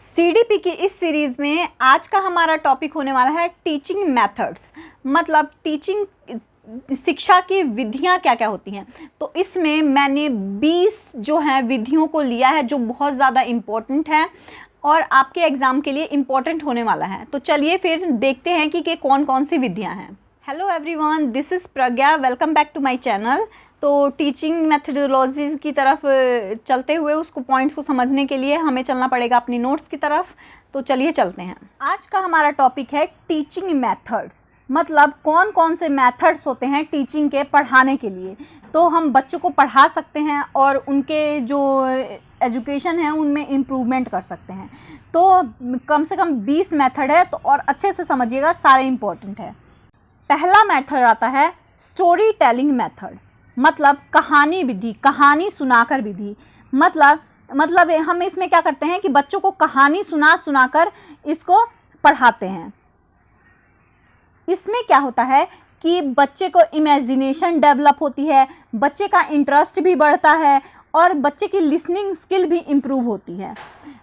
CDP की इस series में आज का हमारा टॉपिक होने वाला है टीचिंग मेथड्स। मतलब टीचिंग शिक्षा की विधियां क्या क्या होती हैं। तो इसमें मैंने 20 जो हैं विधियों को लिया है जो बहुत ज़्यादा इम्पोर्टेंट है और आपके एग्ज़ाम के लिए इम्पोर्टेंट होने वाला है। तो चलिए फिर देखते हैं कि कौन कौन सी विधियां हैं। Hello everyone, this is Pragya, welcome back to my channel. तो टीचिंग मेथडोलॉजीज़ की तरफ चलते हुए उसको पॉइंट्स को समझने के लिए हमें चलना पड़ेगा अपनी नोट्स की तरफ। तो चलिए चलते हैं। आज का हमारा टॉपिक है टीचिंग मेथड्स। मतलब कौन कौन से मेथड्स होते हैं टीचिंग के पढ़ाने के लिए। तो हम बच्चों को पढ़ा सकते हैं और उनके जो एजुकेशन है उनमें इम्प्रूवमेंट कर सकते हैं। तो कम से कम 20 मेथड है, तो और अच्छे से समझिएगा, सारे इम्पोर्टेंट है। पहला मेथड आता है स्टोरी टेलिंग मेथड। मतलब कहानी विधि, कहानी सुनाकर विधि। मतलब हम इसमें क्या करते हैं कि बच्चों को कहानी सुनाकर इसको पढ़ाते हैं। इसमें क्या होता है कि बच्चे को इमेजिनेशन डेवलप होती है, बच्चे का इंटरेस्ट भी बढ़ता है और बच्चे की लिसनिंग स्किल भी इम्प्रूव होती है।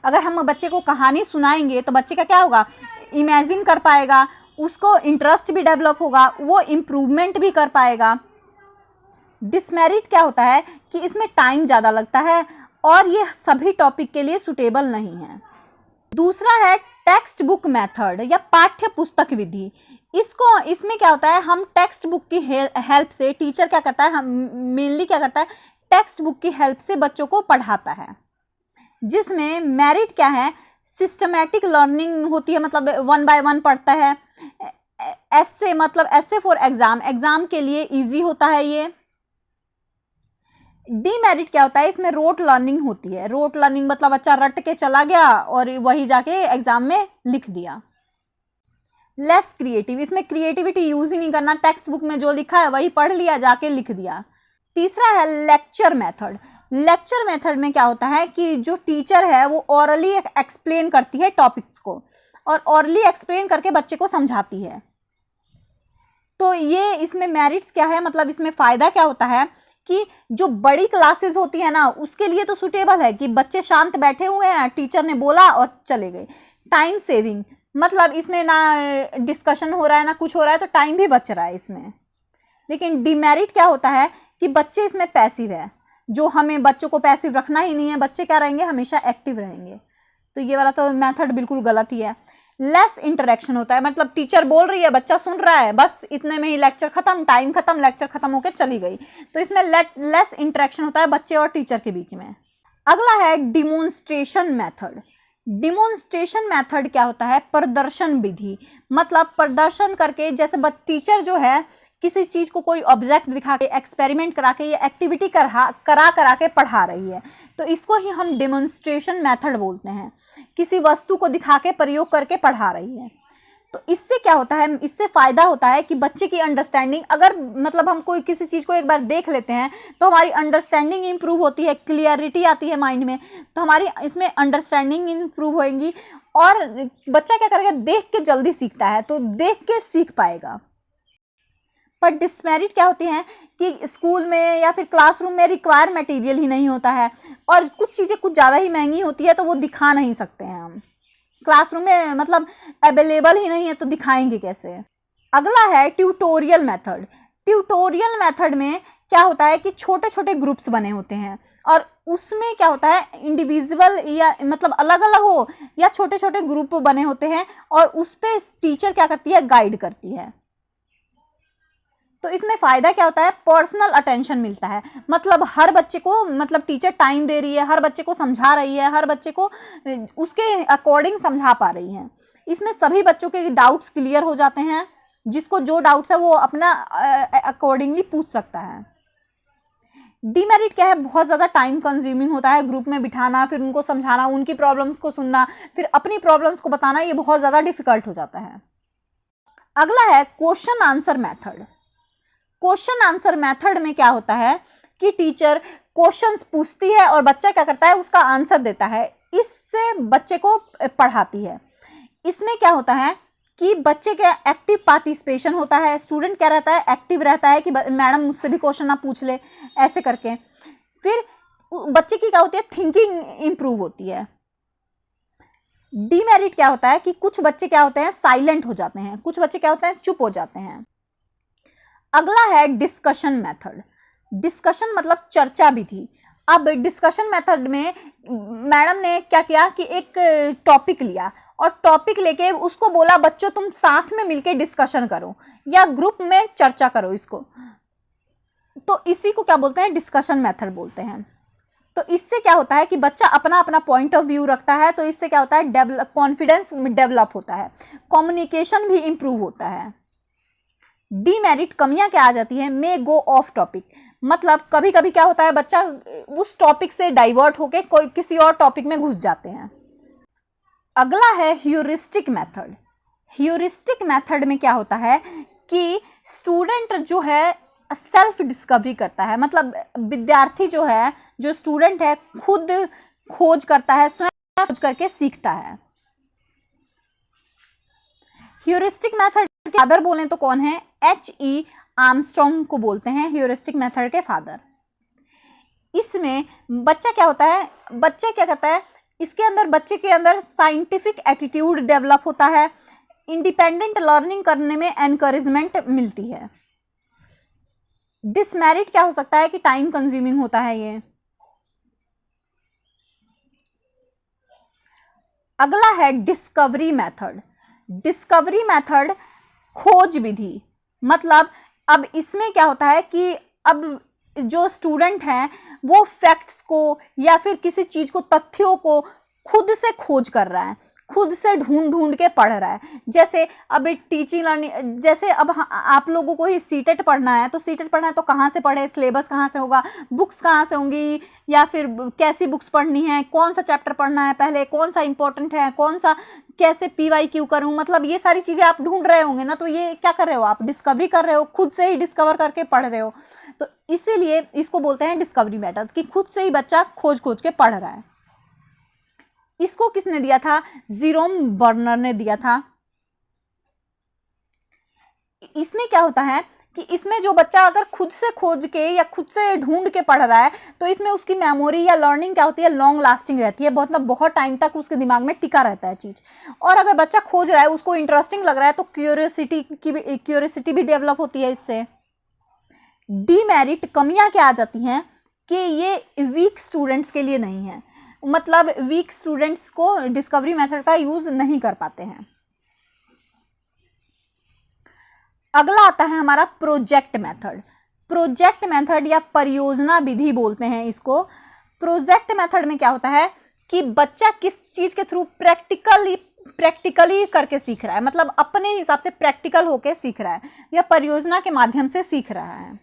अगर हम बच्चे को कहानी सुनाएंगे तो बच्चे का क्या होगा, इमेजिन कर पाएगा, उसको इंटरेस्ट भी डेवलप होगा, वो इम्प्रूवमेंट भी कर पाएगा। डिसमेरिट क्या होता है कि इसमें टाइम ज़्यादा लगता है और ये सभी टॉपिक के लिए सूटेबल नहीं है। दूसरा है टेक्स्ट बुक मेथड या पाठ्य पुस्तक विधि। इसमें क्या होता है, हम टेक्स्ट बुक की हेल्प से, टीचर क्या करता है, हम मेनली क्या करता है, टेक्स्ट बुक की हेल्प से बच्चों को पढ़ाता है। जिसमें मेरिट क्या है, सिस्टमैटिक लर्निंग होती है, मतलब 1 बाय 1 पढ़ता है। ऐसे मतलब ऐसे फॉर एग्जाम के लिए इजी होता है ये। डीमेरिट क्या होता है, इसमें रोट लर्निंग होती है। रोट लर्निंग मतलब बच्चा रट के चला गया और वही जाके एग्जाम में लिख दिया। लेस क्रिएटिव, इसमें क्रिएटिविटी यूज ही नहीं करना, टेक्स्ट बुक में जो लिखा है वही पढ़ लिया, जाके लिख दिया। तीसरा है लेक्चर मेथड। लेक्चर मेथड में क्या होता है कि जो टीचर है वो ऑरली एक्सप्लेन करती है टॉपिक्स को और ऑरली एक्सप्लेन करके बच्चे को समझाती है। तो ये इसमें मेरिट्स क्या है, मतलब इसमें फ़ायदा क्या होता है कि जो बड़ी क्लासेस होती है ना उसके लिए तो सूटेबल है कि बच्चे शांत बैठे हुए हैं, टीचर ने बोला और चले गए। टाइम सेविंग, मतलब इसमें ना डिस्कशन हो रहा है ना कुछ हो रहा है, तो टाइम भी बच रहा है इसमें। लेकिन डिमेरिट क्या होता है कि बच्चे इसमें पैसिव है, जो हमें बच्चों को पैसिव रखना ही नहीं है। बच्चे क्या रहेंगे, हमेशा एक्टिव रहेंगे। तो ये वाला तो मेथड बिल्कुल गलत ही है। लेस इंटरेक्शन होता है, मतलब टीचर बोल रही है, बच्चा सुन रहा है, बस इतने में ही लेक्चर खत्म, टाइम खत्म, लेक्चर खत्म होकर चली गई। तो इसमें लेस इंटरेक्शन होता है बच्चे और टीचर के बीच में। अगला है डिमोन्स्ट्रेशन मेथड। डिमोन्स्ट्रेशन मेथड क्या होता है, प्रदर्शन विधि। मतलब प्रदर्शन करके, जैसे टीचर जो है किसी चीज़ को कोई ऑब्जेक्ट दिखा के, एक्सपेरिमेंट करा के, या एक्टिविटी करा के पढ़ा रही है, तो इसको ही हम डेमोन्स्ट्रेशन मेथड बोलते हैं। किसी वस्तु को दिखा के, प्रयोग करके पढ़ा रही है। तो इससे क्या होता है, इससे फ़ायदा होता है कि बच्चे की अंडरस्टैंडिंग, अगर मतलब हम कोई किसी चीज़ को एक बार देख लेते हैं तो हमारी अंडरस्टैंडिंग इम्प्रूव होती है, क्लियरिटी आती है माइंड में, तो हमारी इसमें अंडरस्टैंडिंग इम्प्रूव होएगी और बच्चा क्या करेगा, देख के जल्दी सीखता है, तो देख के सीख पाएगा। पर डिसमेरिट क्या होती हैं कि स्कूल में या फिर क्लासरूम में रिक्वायर मटेरियल ही नहीं होता है और कुछ चीज़ें कुछ ज़्यादा ही महंगी होती है, तो वो दिखा नहीं सकते हैं हम क्लासरूम में, मतलब अवेलेबल ही नहीं है, तो दिखाएंगे कैसे। अगला है ट्यूटोरियल मेथड। ट्यूटोरियल मेथड में क्या होता है कि छोटे छोटे ग्रुप्स बने होते हैं और उसमें क्या होता है, इंडिविजुअल या मतलब अलग अलग हो या छोटे छोटे ग्रुप बने होते हैं और उस पर टीचर क्या करती है, गाइड करती है। तो इसमें फ़ायदा क्या होता है, पर्सनल अटेंशन मिलता है। मतलब हर बच्चे को, मतलब टीचर टाइम दे रही है, हर बच्चे को समझा रही है, हर बच्चे को उसके अकॉर्डिंग समझा पा रही है। इसमें सभी बच्चों के डाउट्स क्लियर हो जाते हैं, जिसको जो डाउट्स है वो अपना अकॉर्डिंगली पूछ सकता है। डीमेरिट क्या है, बहुत ज़्यादा टाइम कंज्यूमिंग होता है, ग्रुप में बिठाना, फिर उनको समझाना, उनकी प्रॉब्लम्स को सुनना, फिर अपनी प्रॉब्लम्स को बताना, ये बहुत ज़्यादा डिफ़िकल्ट हो जाता है। अगला है question answer method. Question answer method में क्या होता है कि टीचर क्वेश्चंस पूछती है और बच्चा क्या करता है, उसका आंसर देता है। इससे बच्चे को पढ़ाती है। इसमें क्या होता है कि बच्चे का एक्टिव पार्टिसिपेशन होता है, स्टूडेंट क्या रहता है, एक्टिव रहता है कि मैडम मुझसे भी क्वेश्चन ना पूछ ले, ऐसे करके। फिर बच्चे की क्या होती है, थिंकिंग इम्प्रूव होती है। डीमेरिट क्या होता है कि कुछ बच्चे क्या होते हैं, साइलेंट हो जाते हैं, कुछ बच्चे क्या होते हैं, चुप हो जाते हैं। अगला है डिस्कशन मेथड। डिस्कशन मतलब चर्चा विधि। अब डिस्कशन मेथड में मैडम ने क्या किया कि एक टॉपिक लिया और टॉपिक लेके उसको बोला बच्चों तुम साथ में मिलके डिस्कशन करो या ग्रुप में चर्चा करो इसको, तो इसी को क्या बोलते हैं, डिस्कशन मेथड बोलते हैं। तो इससे क्या होता है कि बच्चा अपना अपना पॉइंट ऑफ व्यू रखता है, तो इससे क्या होता है, कॉन्फिडेंस डेवलप होता है, कम्युनिकेशन भी इंप्रूव होता है। डीमेरिट कमियां क्या आ जाती है, मे गो ऑफ टॉपिक, मतलब कभी कभी क्या होता है बच्चा उस टॉपिक से डाइवर्ट होके कोई किसी और टॉपिक में घुस जाते हैं। अगला है ह्यूरिस्टिक मेथड। ह्यूरिस्टिक मेथड में क्या होता है कि स्टूडेंट जो है सेल्फ डिस्कवरी करता है, मतलब विद्यार्थी जो है, जो स्टूडेंट है, खुद खोज करता है, स्वयं खोज करके सीखता है। ह्यूरिस्टिक मेथड के फादर बोलें तो कौन है, H.E. आर्मस्ट्रॉन्ग को बोलते हैं ह्यूरिस्टिक मेथड के फादर। इसमें बच्चा क्या होता है, बच्चा क्या करता है, इसके अंदर बच्चे के अंदर साइंटिफिक एटीट्यूड डेवलप होता है, इंडिपेंडेंट लर्निंग करने में एनकरेजमेंट मिलती है। डिसमेरिट क्या हो सकता है कि टाइम कंज्यूमिंग होता है ये। अगला है डिस्कवरी मेथड। डिस्कवरी मेथड खोज विधि, मतलब अब इसमें क्या होता है कि अब जो स्टूडेंट हैं वो फैक्ट्स को या फिर किसी चीज को, तथ्यों को खुद से खोज कर रहा है, खुद से ढूंढ ढूंढ के पढ़ रहा है। जैसे अब टीचिंग लर्निंग, जैसे अब आप लोगों को ही सीटेट पढ़ना है, तो सीटेट पढ़ना है तो कहाँ से पढ़े, सिलेबस कहाँ से होगा, बुक्स कहाँ से होंगी, या फिर कैसी बुक्स पढ़नी है, कौन सा चैप्टर पढ़ना है पहले, कौन सा इंपॉर्टेंट है, कौन सा कैसे PYQ करूं, मतलब ये सारी चीज़ें आप ढूंढ रहे होंगे ना। तो ये क्या कर रहे हो आप, डिस्कवरी कर रहे हो, खुद से ही डिस्कवर करके पढ़ रहे हो। तो इसीलिए इसको बोलते हैं डिस्कवरी मेथड, कि खुद से ही बच्चा खोज खोज के पढ़ रहा है। इसको किसने दिया था, जेरोम बर्नर ने दिया था। इसमें क्या होता है कि इसमें जो बच्चा अगर खुद से खोज के या खुद से ढूंढ के पढ़ रहा है, तो इसमें उसकी मेमोरी या लर्निंग क्या होती है, लॉन्ग लास्टिंग रहती है, बहुत टाइम तक उसके दिमाग में टिका रहता है चीज़। और अगर बच्चा खोज रहा है, उसको इंटरेस्टिंग लग रहा है, तो क्यूरियोसिटी भी डेवलप होती है इससे। डीमेरिट कमियां क्या आ जाती हैं कि ये वीक स्टूडेंट्स के लिए नहीं है, मतलब वीक स्टूडेंट्स को डिस्कवरी मेथड का यूज नहीं कर पाते हैं। अगला आता है हमारा प्रोजेक्ट मेथड। प्रोजेक्ट मेथड या परियोजना विधि बोलते हैं इसको। प्रोजेक्ट मेथड में क्या होता है कि बच्चा किस चीज के थ्रू प्रैक्टिकली करके सीख रहा है, मतलब अपने हिसाब से प्रैक्टिकल होके सीख रहा है या परियोजना के माध्यम से सीख रहा है।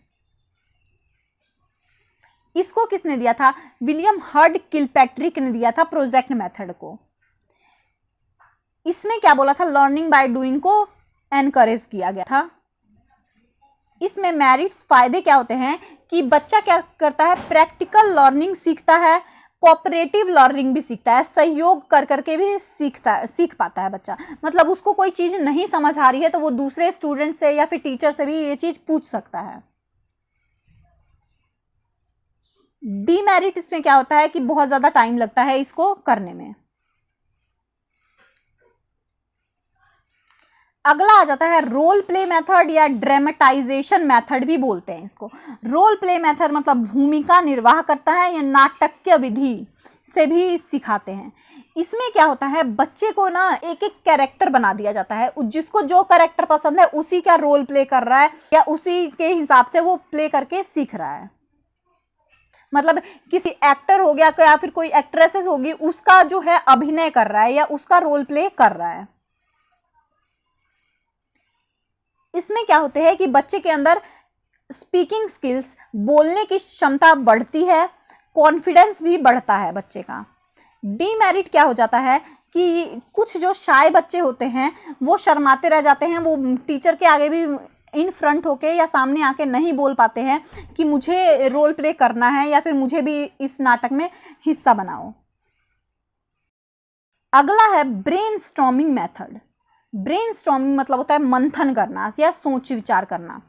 इसको किसने दिया था, विलियम हर्ड किलपैट्रिक ने दिया था प्रोजेक्ट मेथड को। इसमें क्या बोला था, लर्निंग बाय डूइंग को एनकरेज किया गया था। इसमें मेरिट्स, फायदे क्या होते हैं कि बच्चा क्या करता है, प्रैक्टिकल लर्निंग सीखता है, कोऑपरेटिव लर्निंग भी सीखता है, सहयोग कर करके भी सीख पाता है बच्चा, मतलब उसको कोई चीज़ नहीं समझ आ रही है तो वो दूसरे स्टूडेंट से या फिर टीचर से भी ये चीज़ पूछ सकता है। डीमेरिट इसमें क्या होता है कि बहुत ज़्यादा टाइम लगता है इसको करने में। अगला आ जाता है रोल प्ले मेथड या ड्रामेटाइजेशन मेथड भी बोलते हैं इसको। रोल प्ले मेथड मतलब भूमिका निर्वाह करता है या नाटकीय विधि से भी सिखाते हैं। इसमें क्या होता है, बच्चे को ना एक एक कैरेक्टर बना दिया जाता है, जिसको जो कैरेक्टर पसंद है उसी का रोल प्ले कर रहा है या उसी के हिसाब से वो प्ले करके सीख रहा है। मतलब किसी एक्टर हो गया या फिर कोई एक्ट्रेसेस होगी, उसका जो है अभिनय कर रहा है या उसका रोल प्ले कर रहा है। इसमें क्या होते हैं कि बच्चे के अंदर स्पीकिंग स्किल्स, बोलने की क्षमता बढ़ती है, कॉन्फिडेंस भी बढ़ता है बच्चे का। डीमेरिट क्या हो जाता है कि कुछ जो शाय बच्चे होते हैं वो शर्माते रह जाते हैं, वो टीचर के आगे भी इन फ्रंट होके या सामने आके नहीं बोल पाते हैं कि मुझे रोल प्ले करना है या फिर मुझे भी इस नाटक में हिस्सा बनाओ। अगला है ब्रेनस्टॉर्मिंग मेथड। ब्रेनस्टॉर्मिंग मतलब होता है मंथन करना या सोच विचार करना।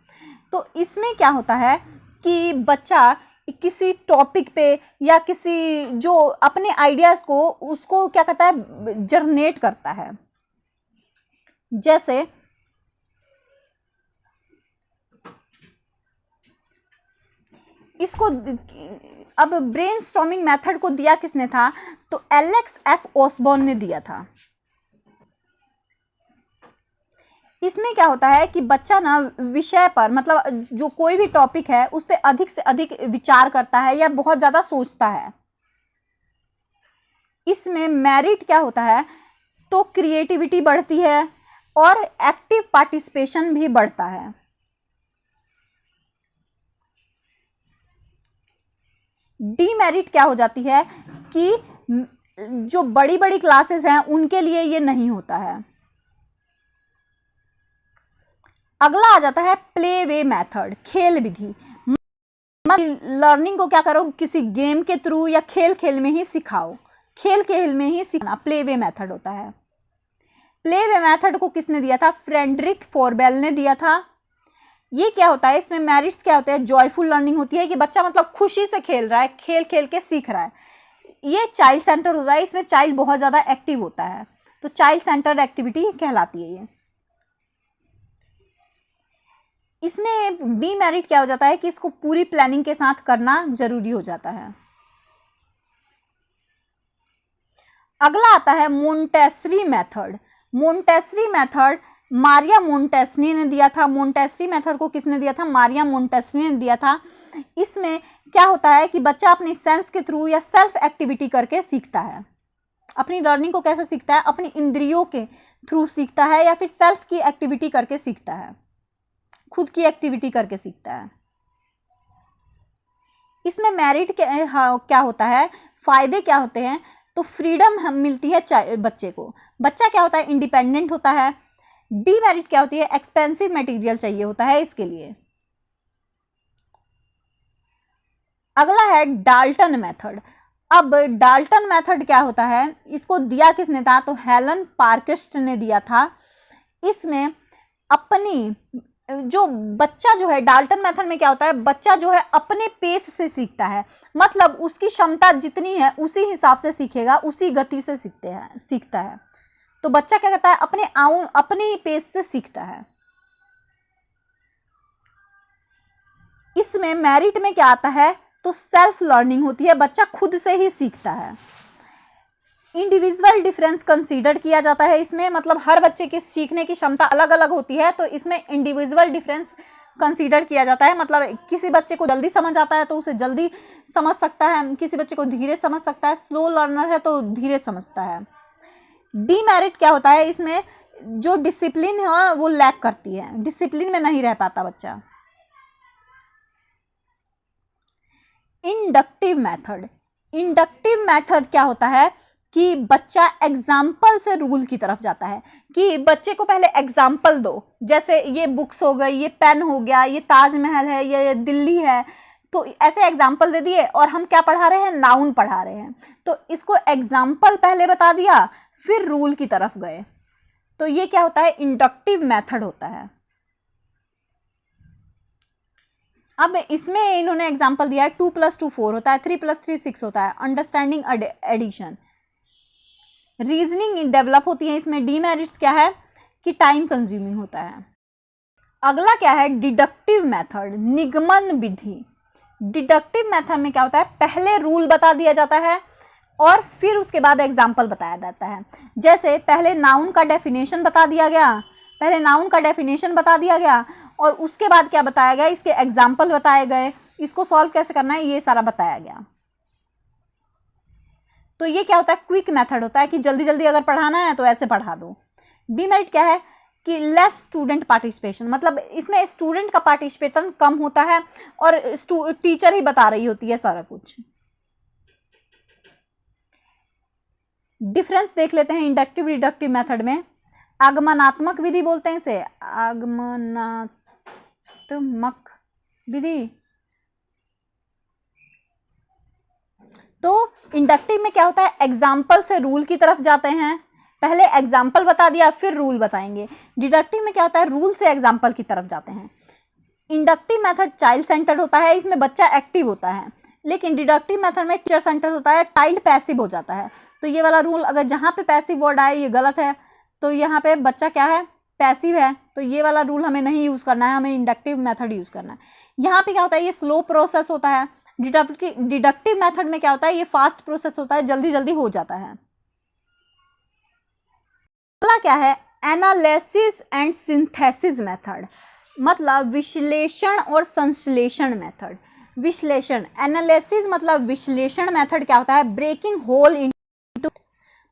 तो इसमें क्या होता है कि बच्चा किसी टॉपिक पे या किसी जो अपने आइडियाज़ को उसको क्या करता है, जनरेट करता है। जैसे इसको अब ब्रेनस्टॉर्मिंग मेथड को दिया किसने था, तो एलेक्स एफ ओसबॉर्न ने दिया था। इसमें क्या होता है कि बच्चा ना विषय पर, मतलब जो कोई भी टॉपिक है उस पर अधिक से अधिक विचार करता है या बहुत ज़्यादा सोचता है। इसमें मेरिट क्या होता है, तो क्रिएटिविटी बढ़ती है और एक्टिव पार्टिसिपेशन भी बढ़ता है। डीमेरिट क्या हो जाती है कि जो बड़ी बड़ी क्लासेस हैं उनके लिए ये नहीं होता है। अगला आ जाता है प्ले वे मेथड, खेल विधि। लर्निंग को क्या करो, किसी गेम के थ्रू या खेल खेल में ही सिखाओ, खेल खेल में ही सीखना प्ले वे मेथड होता है। प्ले वे मेथड को किसने दिया था, फ्रेडरिक फोरबेल ने दिया था। ये क्या होता है, इसमें मेरिट्स क्या होते हैं, जॉयफुल लर्निंग होती है कि बच्चा मतलब खुशी से खेल रहा है, खेल खेल के सीख रहा है। ये चाइल्ड सेंटर होता है, इसमें चाइल्ड बहुत ज़्यादा एक्टिव होता है, तो चाइल्ड सेंटर्ड एक्टिविटी कहलाती है ये। इसमें बी मेरिट क्या हो जाता है कि इसको पूरी प्लानिंग के साथ करना जरूरी हो जाता है। अगला आता है Montessori method. Montessori method Maria Montessori ने दिया था। मोंटेसरी मेथड को किसने दिया था, मारिया मोंटेसरी ने दिया था। इसमें क्या होता है कि बच्चा अपनी सेंस के थ्रू या सेल्फ एक्टिविटी करके सीखता है। अपनी लर्निंग को कैसे सीखता है, अपनी इंद्रियों के थ्रू सीखता है या फिर सेल्फ की एक्टिविटी करके सीखता है, खुद की एक्टिविटी करके सीखता है। इसमें मेरिट क्या होता है, फायदे क्या होते हैं, तो फ्रीडम हम मिलती है बच्चे को, बच्चा क्या होता है, इंडिपेंडेंट होता है। डीमेरिट क्या होती है, एक्सपेंसिव मटेरियल चाहिए होता है इसके लिए। अगला है डाल्टन मेथड। अब डाल्टन मेथड क्या होता है, इसको दिया किसने था, तो हेलन पार्किस्ट ने दिया था। इसमें अपनी जो बच्चा जो है, डाल्टन मेथड में क्या होता है, बच्चा जो है अपने पेस से सीखता है, मतलब उसकी क्षमता जितनी है उसी हिसाब से सीखेगा, उसी गति से सीखता है। तो बच्चा क्या करता है, अपने ही पेस से सीखता है। इसमें मेरिट में क्या आता है, तो सेल्फ लर्निंग होती है, बच्चा खुद से ही सीखता है। इंडिविजुअल डिफरेंस कंसीडर किया जाता है इसमें, मतलब हर बच्चे की सीखने की क्षमता अलग अलग होती है, तो इसमें इंडिविजुअल डिफरेंस कंसीडर किया जाता है। मतलब किसी बच्चे को जल्दी समझ आता है तो उसे जल्दी समझ सकता है, किसी बच्चे को धीरे समझ सकता है, स्लो लर्नर है तो धीरे समझता है। डीमेरिट क्या होता है, इसमें जो डिसिप्लिन है वो लैक करती है, डिसिप्लिन में नहीं रह पाता बच्चा। Inductive method. इंडक्टिव मेथड क्या होता है कि बच्चा एग्जाम्पल से रूल की तरफ जाता है, कि बच्चे को पहले एग्जाम्पल दो, जैसे ये बुक्स हो गई, ये पेन हो गया, ये ताजमहल है, ये दिल्ली है, तो ऐसे एग्जाम्पल दे दिए और हम क्या पढ़ा रहे हैं, नाउन पढ़ा रहे हैं, तो इसको एग्जाम्पल पहले बता दिया फिर रूल की तरफ गए, तो ये क्या होता है, इंडक्टिव मेथड होता है। अब इसमें इन्होंने एग्जाम्पल दिया है 2 + 2 4 होता है, 3 + 3 6 होता है, अंडरस्टैंडिंग एडिशन, रीजनिंग डेवलप होती है। इसमें डीमेरिट्स क्या है कि टाइम कंज्यूमिंग होता है। अगला क्या है, डिडक्टिव मेथड, निगमन विधि। डिडक्टिव मेथड में क्या होता है, पहले रूल बता दिया जाता है और फिर उसके बाद एग्जाम्पल बताया जाता है। जैसे पहले नाउन का डेफिनेशन बता दिया गया, और उसके बाद क्या बताया गया, इसके एग्जाम्पल बताए गए, इसको सॉल्व कैसे करना है ये सारा बताया गया। तो ये क्या होता है, क्विक मेथड होता है कि जल्दी जल्दी अगर पढ़ाना है तो ऐसे पढ़ा दो। डीमेरिट क्या है कि लेस स्टूडेंट पार्टिसिपेशन, मतलब इसमें स्टूडेंट का पार्टिसिपेशन कम होता है और टीचर ही बता रही होती है सारा कुछ। डिफरेंस देख लेते हैं इंडक्टिव डिडक्टिव मेथड में। आगमनात्मक विधि बोलते हैं इसे, आगमनात्मक विधि। तो इंडक्टिव में क्या होता है, एग्जाम्पल से रूल की तरफ जाते हैं, पहले एग्जाम्पल बता दिया फिर रूल बताएंगे। डिडक्टिव में क्या होता है, रूल से एग्जाम्पल की तरफ जाते हैं। इंडक्टिव मेथड चाइल्ड सेंटर्ड होता है, इसमें बच्चा एक्टिव होता है, लेकिन डिडक्टिव मेथड में टीचर सेंटर्ड होता है, चाइल्ड पैसिव हो जाता है। तो ये वाला रूल अगर जहाँ पे पैसिव वर्ड आए ये गलत है, तो यहाँ पे बच्चा क्या है, पैसिव है, तो ये वाला रूल हमें नहीं यूज़ करना है, हमें इंडक्टिव मेथड यूज़ करना है। यहाँ पे क्या होता है, ये स्लो प्रोसेस होता है, डिडक्टिव मेथड में क्या होता है, ये फास्ट प्रोसेस होता है, जल्दी जल्दी हो जाता है। अगला क्या है, एनालिसिस एंड सिंथेसिस मेथड, मतलब विश्लेषण और संश्लेषण मेथड। विश्लेषण, एनालिसिस मतलब विश्लेषण मेथड क्या होता है, ब्रेकिंग होल इनटू,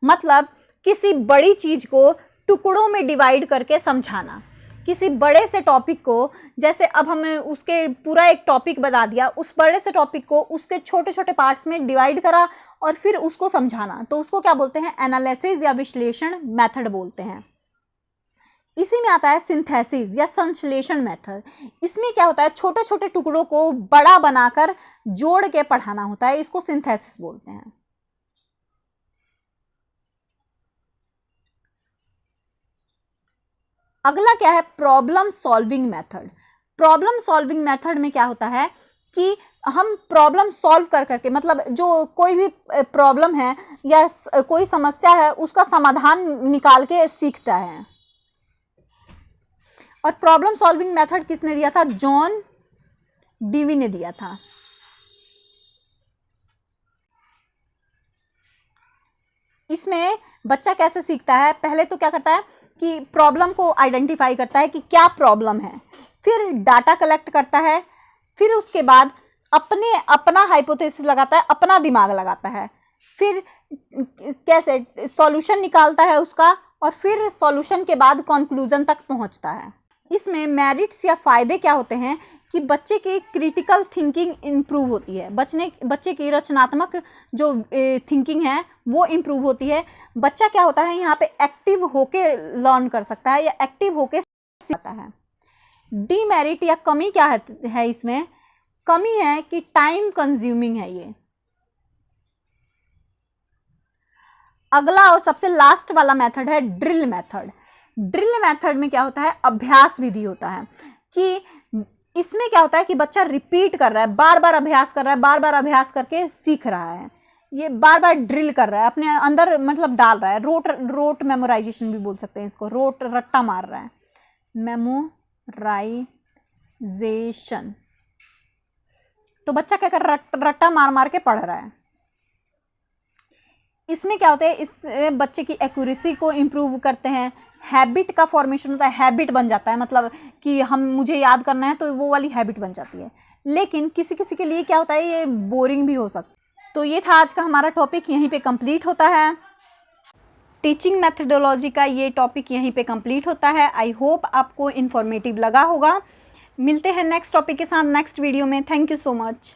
मतलब किसी बड़ी चीज को टुकड़ों में डिवाइड करके समझाना। किसी बड़े से टॉपिक को, जैसे अब हमने उसके पूरा एक टॉपिक बता दिया, उस बड़े से टॉपिक को उसके छोटे छोटे पार्ट्स में डिवाइड करा और फिर उसको समझाना, तो उसको क्या बोलते हैं, एनालिसिस या विश्लेषण मेथड बोलते हैं। इसी में आता है सिंथेसिस या संश्लेषण मेथड। इसमें क्या होता है, छोटे छोटे टुकड़ों को बड़ा बनाकर जोड़ के पढ़ाना होता है, इसको सिंथेसिस बोलते हैं। अगला क्या है, problem solving method. Problem solving method में क्या होता है कि हम प्रॉब्लम सॉल्व कर करके, मतलब जो कोई भी प्रॉब्लम है या कोई समस्या है उसका समाधान निकाल के सीखता है। और प्रॉब्लम सॉल्विंग मेथड किसने दिया था, जॉन डीवी ने दिया था। इसमें बच्चा कैसे सीखता है, पहले तो क्या करता है कि प्रॉब्लम को आइडेंटिफाई करता है कि क्या प्रॉब्लम है, फिर डाटा कलेक्ट करता है, फिर उसके बाद अपना हाइपोथेसिस लगाता है, अपना दिमाग लगाता है, फिर कैसे सॉल्यूशन निकालता है उसका, और फिर सॉल्यूशन के बाद कंक्लूजन तक पहुंचता है। इसमें मेरिट्स या फ़ायदे क्या होते हैं कि बच्चे की क्रिटिकल थिंकिंग इम्प्रूव होती है, बच्चे की रचनात्मक जो थिंकिंग है वो इम्प्रूव होती है। बच्चा क्या होता है, यहाँ पे एक्टिव होके लर्न कर सकता है या एक्टिव होके सीखता है। डीमेरिट या कमी क्या है इसमें, कमी है कि टाइम कंज्यूमिंग है ये। अगला और सबसे लास्ट वाला मेथड है ड्रिल मेथड। ड्रिल मेथड में क्या होता है, अभ्यास विधि होता है, कि इसमें क्या होता है कि बच्चा रिपीट कर रहा है, बार बार अभ्यास कर रहा है, बार बार अभ्यास करके सीख रहा है, ये बार बार ड्रिल कर रहा है, अपने अंदर मतलब डाल रहा है। रोट मेमोराइजेशन भी बोल सकते हैं इसको, रट्टा मार रहा है, मेमोराइजेशन। तो बच्चा क्या कर रहा है, रट्टा मार मार के पढ़ रहा है। इसमें क्या होता है, इस बच्चे की एक्यूरेसी को इम्प्रूव करते हैं, हैबिट का फॉर्मेशन होता है, हैबिट बन जाता है, मतलब कि मुझे याद करना है तो वो वाली हैबिट बन जाती है। लेकिन किसी किसी के लिए क्या होता है, ये बोरिंग भी हो सकता है। तो ये था आज का हमारा टॉपिक, यहीं पे कंप्लीट होता है। टीचिंग मेथडोलॉजी का ये टॉपिक यहीं पे कंप्लीट होता है। आई होप आपको इन्फॉर्मेटिव लगा होगा। मिलते हैं नेक्स्ट टॉपिक के साथ नेक्स्ट वीडियो में। Thank you so much.